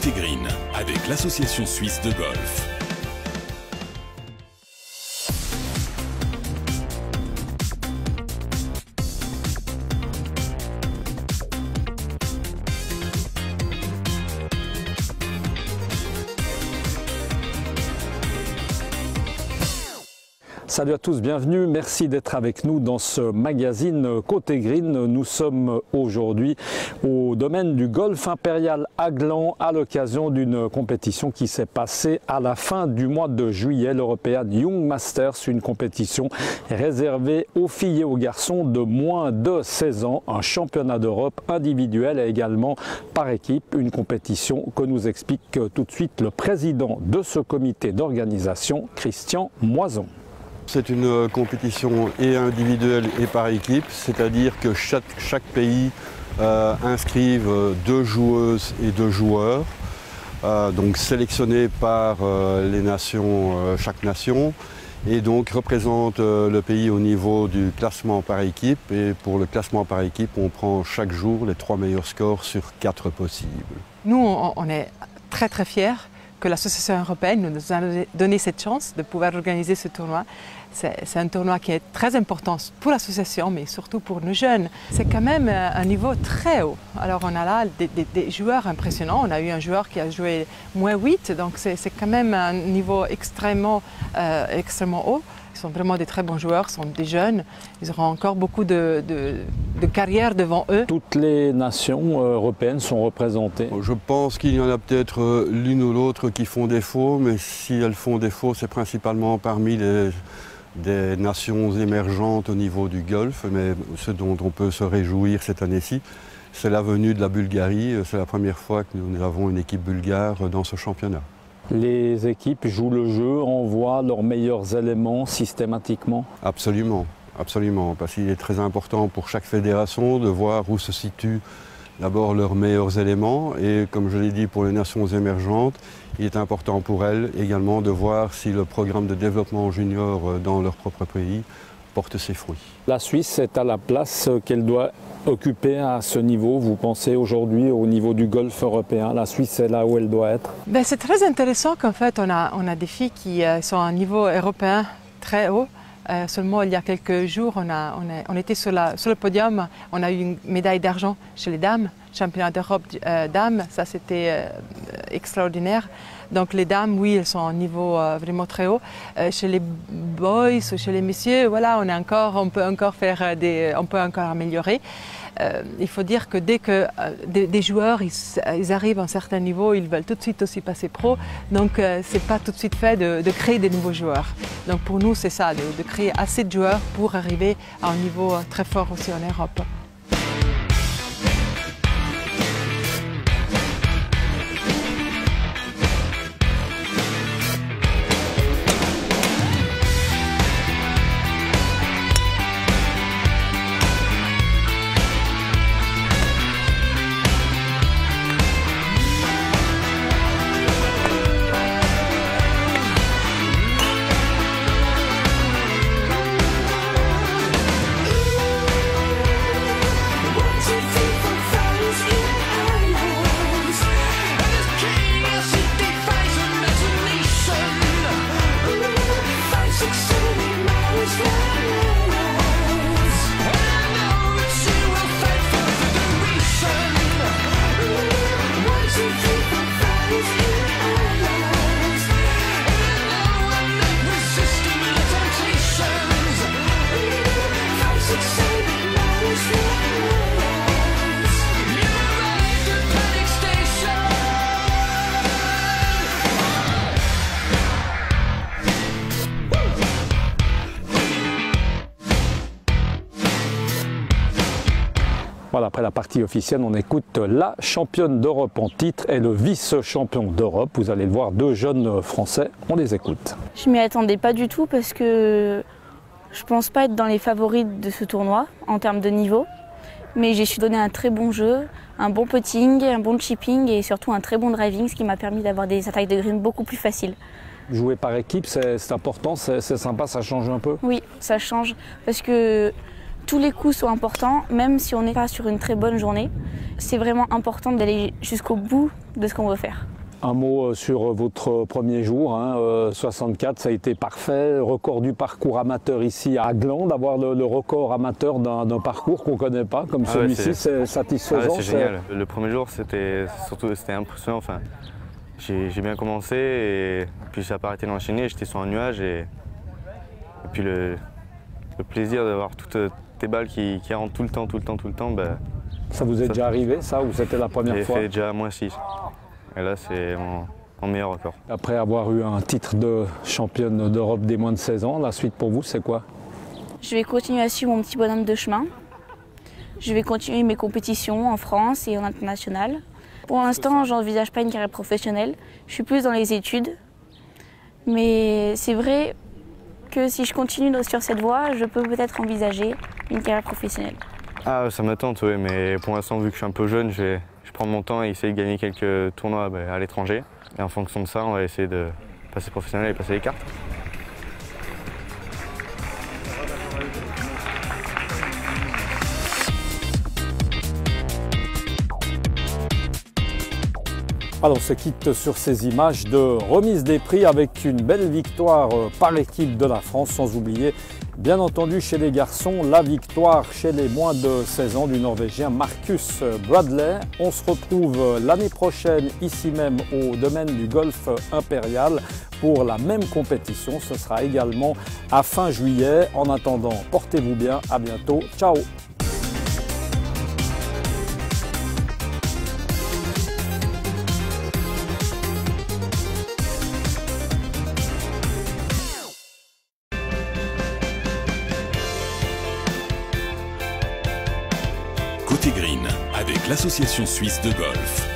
Côté Green avec l'Association suisse de golf. Salut à tous, bienvenue, merci d'être avec nous dans ce magazine Côté Green. Nous sommes aujourd'hui au domaine du golf impérial à Gland à l'occasion d'une compétition qui s'est passée à la fin du mois de juillet, l'European Young Masters, une compétition réservée aux filles et aux garçons de moins de 16 ans, un championnat d'Europe individuel et également par équipe, une compétition que nous explique tout de suite le président de ce comité d'organisation, Christian Moison. C'est une compétition et individuelle et par équipe, c'est-à-dire que chaque pays inscrive 2 joueuses et 2 joueurs, donc sélectionnés par les nations, chaque nation, et donc représente le pays au niveau du classement par équipe. Et pour le classement par équipe, on prend chaque jour les 3 meilleurs scores sur 4 possibles. Nous, on est très fiers que l'Association européenne nous a donné cette chance de pouvoir organiser ce tournoi. C'est un tournoi qui est très important pour l'association, mais surtout pour nos jeunes. C'est quand même un niveau très haut. Alors on a là des joueurs impressionnants. On a eu un joueur qui a joué -8, donc c'est quand même un niveau extrêmement haut. Ils sont vraiment des très bons joueurs, sont des jeunes. Ils auront encore beaucoup de carrière devant eux. Toutes les nations européennes sont représentées. Je pense qu'il y en a peut-être l'une ou l'autre qui font défaut, mais si elles font défaut, c'est principalement parmi des nations émergentes au niveau du golf. Mais ce dont on peut se réjouir cette année-ci, c'est la venue de la Bulgarie. C'est la première fois que nous avons une équipe bulgare dans ce championnat. Les équipes jouent le jeu, envoient leurs meilleurs éléments systématiquement? Absolument, absolument, parce qu'il est très important pour chaque fédération de voir où se situent d'abord leurs meilleurs éléments, et comme je l'ai dit pour les nations émergentes, il est important pour elles également de voir si le programme de développement junior dans leur propre pays porte ses fruits. La Suisse est à la place qu'elle doit occuper à ce niveau, vous pensez aujourd'hui au niveau du golf européen? La Suisse est là où elle doit être? C'est très intéressant qu'en fait on a des filles qui sont à un niveau européen très haut. Seulement il y a quelques jours on était sur le podium, on a eu une médaille d'argent chez les dames, championnat d'Europe dames, ça c'était extraordinaire. Donc les dames, oui, elles sont à un niveau vraiment très haut. Chez les boys ou chez les messieurs, voilà, on peut encore améliorer. Il faut dire que dès que des joueurs ils arrivent à un certain niveau, ils veulent tout de suite aussi passer pro. Donc c'est pas tout de suite fait de créer des nouveaux joueurs. Donc pour nous c'est ça, de créer assez de joueurs pour arriver à un niveau très fort aussi en Europe. Voilà, après la partie officielle, on écoute la championne d'Europe en titre et le vice-champion d'Europe. Vous allez le voir, 2 jeunes Français, on les écoute. Je m'y attendais pas du tout parce que je pense pas être dans les favoris de ce tournoi en termes de niveau. Mais j'ai su donner un très bon jeu, un bon putting, un bon chipping et surtout un très bon driving, ce qui m'a permis d'avoir des attaques de green beaucoup plus faciles. Jouer par équipe, c'est important, c'est sympa, ça change un peu? Oui, ça change parce que tous les coups sont importants, même si on n'est pas sur une très bonne journée. C'est vraiment important d'aller jusqu'au bout de ce qu'on veut faire. Un mot sur votre premier jour, hein, 64, ça a été parfait, record du parcours amateur ici à Gland, d'avoir le record amateur d'un parcours qu'on ne connaît pas comme celui-ci, c'est satisfaisant. C'est génial, le premier jour c'était impressionnant, enfin, j'ai bien commencé et puis ça n'a pas arrêté d'enchaîner, j'étais sur un nuage et puis le plaisir d'avoir toutes tes balles qui rentrent tout le temps, ben, ça vous est déjà arrivé ça ou c'était la première fois? J'ai fait déjà -6 et là c'est mon meilleur record. Après avoir eu un titre de championne d'Europe des moins de 16 ans, la suite pour vous c'est quoi? Je vais continuer à suivre mon petit bonhomme de chemin. Je vais continuer mes compétitions en France et en international. Pour l'instant, je n'envisage pas une carrière professionnelle. Je suis plus dans les études. Mais c'est vrai que si je continue sur cette voie, je peux peut-être envisager une carrière professionnelle. Ah, ça me tente, oui, mais pour l'instant, vu que je suis un peu jeune, je prends mon temps et essayer de gagner quelques tournois à l'étranger. Et en fonction de ça, on va essayer de passer professionnel et passer les cartes. Alors on se quitte sur ces images de remise des prix avec une belle victoire par équipe de la France, sans oublier bien entendu chez les garçons la victoire chez les moins de 16 ans du Norvégien Marcus Bradley. On se retrouve l'année prochaine ici même au domaine du golf impérial pour la même compétition. Ce sera également à fin juillet. En attendant, portez-vous bien, à bientôt, ciao. Côté Green, avec l'Association suisse de golf.